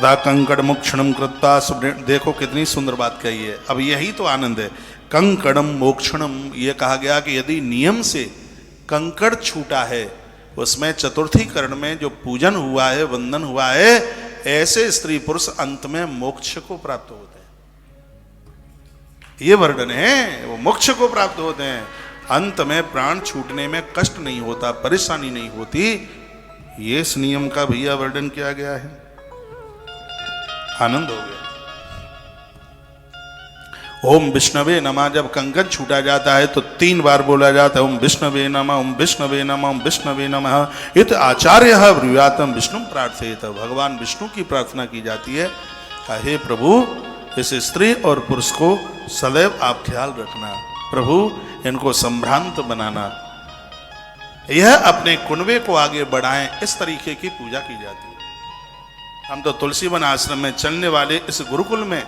तदा कंकड़ मोक्षणम कृत्वा देखो कितनी सुंदर बात कही है। अब यही तो आनंद है। कंकड़म मोक्षणम, ये कहा गया कि यदि नियम से कंकड़ छूटा है, उसमें चतुर्थी करण में जो पूजन हुआ है, वंदन हुआ है, ऐसे स्त्री पुरुष अंत में मोक्ष को प्राप्त होते हैं। ये वर्णन है, वो मोक्ष को प्राप्त होते हैं। अंत में प्राण छूटने में कष्ट नहीं होता, परेशानी नहीं होती। ये इस नियम का भैया वर्णन किया गया है। आनंद हो गया। ओम विष्णवे नमः जब कंकड़ छूटा जाता है तो 3 बार बोला जाता है, ओम विष्णवे नमः, ओम विष्णवे नमः, ओम विष्णवे नमः। इत आचार्य ब्रूयातम विष्णु प्रार्थयेत, भगवान विष्णु की प्रार्थना की जाती है। हे प्रभु, इस स्त्री और पुरुष को सदैव आप ख्याल रखना, प्रभु इनको संभ्रांत बनाना, यह अपने कुनबे को आगे बढ़ाएं, इस तरीके की पूजा की जाती है। हम तो तुलसी वन आश्रम में चलने वाले इस गुरुकुल में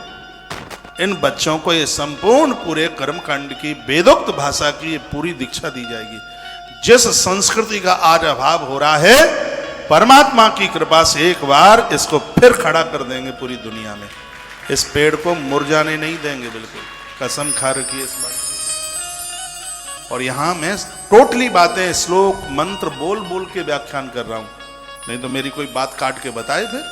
इन बच्चों को ये संपूर्ण पूरे कर्मकांड की वेदोक्त भाषा की ये पूरी दीक्षा दी जाएगी। जिस संस्कृति का आज अभाव हो रहा है, परमात्मा की कृपा से एक बार इसको फिर खड़ा कर देंगे पूरी दुनिया में। इस पेड़ को मुरझाने नहीं देंगे, बिल्कुल कसम खा रखी है इस बात। और यहां मैं टोटली बातें श्लोक मंत्र बोल बोल के व्याख्यान कर रहा हूं, नहीं तो मेरी कोई बात काट के बताए फिर।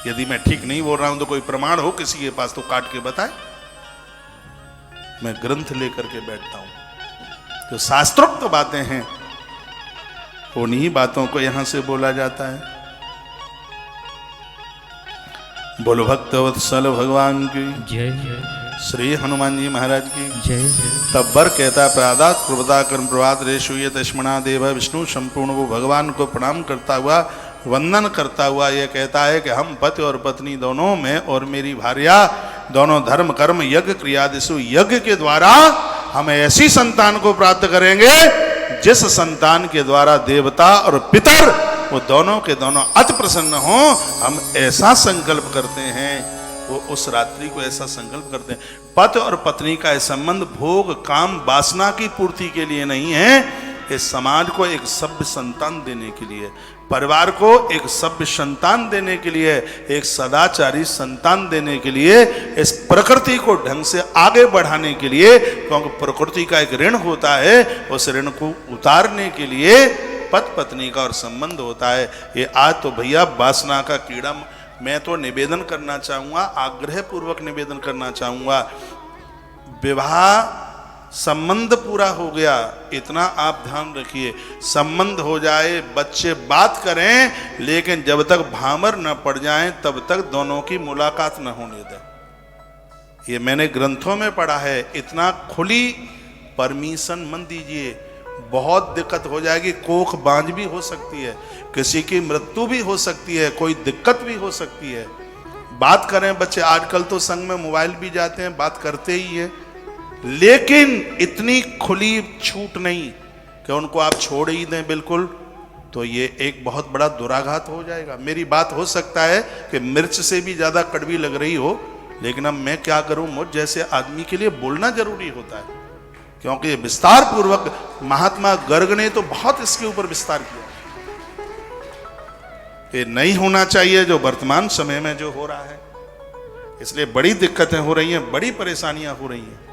यदि मैं ठीक नहीं बोल रहा हूं तो कोई प्रमाण हो किसी के पास तो काट के बताए। मैं ग्रंथ लेकर के बैठता हूं। जो शास्त्रोक्त बातें हैं उन्हीं बातों को यहां से बोला जाता है। बोलो भक्तवत्सल भगवान की जय, श्री हनुमान जी महाराज की जय। तब वर कहता प्रादात कृपता कर्म प्रभात रेशु ये तस्मणा देव विष्णु संपूर्ण, वो भगवान को प्रणाम करता हुआ, वंदन करता हुआ ये कहता है कि हम पति और पत्नी दोनों, मैं और मेरी भार्या दोनों धर्म कर्म यज्ञ क्रियादिषु यज्ञ के द्वारा हम ऐसी संतान को प्राप्त करेंगे जिस संतान के द्वारा देवता और पितर वो दोनों के दोनों अति प्रसन्न हो। हम ऐसा संकल्प करते हैं, वो उस रात्रि को ऐसा संकल्प करते हैं। पति और पत्नी का संबंध भोग काम वासना की पूर्ति के लिए नहीं है, इस समाज को एक सभ्य संतान देने के लिए, परिवार को एक सभ्य संतान देने के लिए, एक सदाचारी संतान देने के लिए, इस प्रकृति को ढंग से आगे बढ़ाने के लिए, क्योंकि प्रकृति का एक ऋण होता है, उस ऋण को उतारने के लिए पति पत्नी का और संबंध होता है। ये आज तो भैया वासना का कीड़ा, मैं तो निवेदन करना चाहूंगा, आग्रह पूर्वक निवेदन करना चाहूंगा, विवाह संबंध पूरा हो गया, इतना आप ध्यान रखिए, संबंध हो जाए, बच्चे बात करें, लेकिन जब तक भामर न पड़ जाएं तब तक दोनों की मुलाकात न होने दें। ये मैंने ग्रंथों में पढ़ा है। इतना खुली परमिशन मत दीजिए, बहुत दिक्कत हो जाएगी। कोख बांझ भी हो सकती है, किसी की मृत्यु भी हो सकती है, कोई दिक्कत भी हो सकती है। बात करें बच्चे, आजकल तो संग में मोबाइल भी जाते हैं, बात करते ही है, लेकिन इतनी खुली छूट नहीं कि उनको आप छोड़ ही दें बिल्कुल, तो ये एक बहुत बड़ा दुराघात हो जाएगा। मेरी बात हो सकता है कि मिर्च से भी ज़्यादा कड़वी लग रही हो, लेकिन अब मैं क्या करूं, मुझ जैसे आदमी के लिए बोलना जरूरी होता है, क्योंकि विस्तार पूर्वक महात्मा गर्ग ने तो बहुत इसके ऊपर विस्तार किया। ये नहीं होना चाहिए जो वर्तमान समय में जो हो रहा है, इसलिए बड़ी दिक्कतें हो रही हैं, बड़ी परेशानियां हो रही हैं।